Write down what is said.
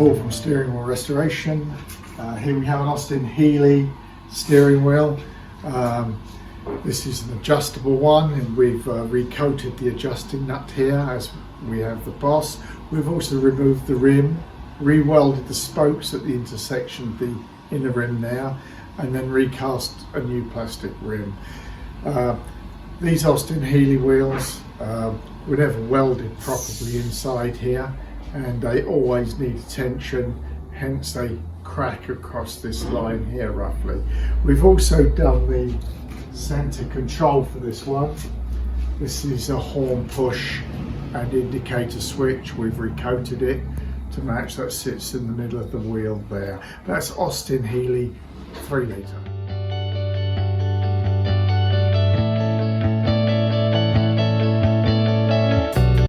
Paul from Steering Wheel Restoration. Here we have an Austin Healey steering wheel. This is an adjustable one, and we've recoated the adjusting nut here as we have the boss. We've also removed the rim, re-welded the spokes at the intersection of the inner rim now, and then recast a new plastic rim. These Austin Healey wheels were never welded properly inside here, and they always need attention, hence they crack across this line here roughly. We've also done the center control for this one. This is a horn push and indicator switch. We've recoated it to match. That sits in the middle of the wheel there. That's Austin Healey 3 litre.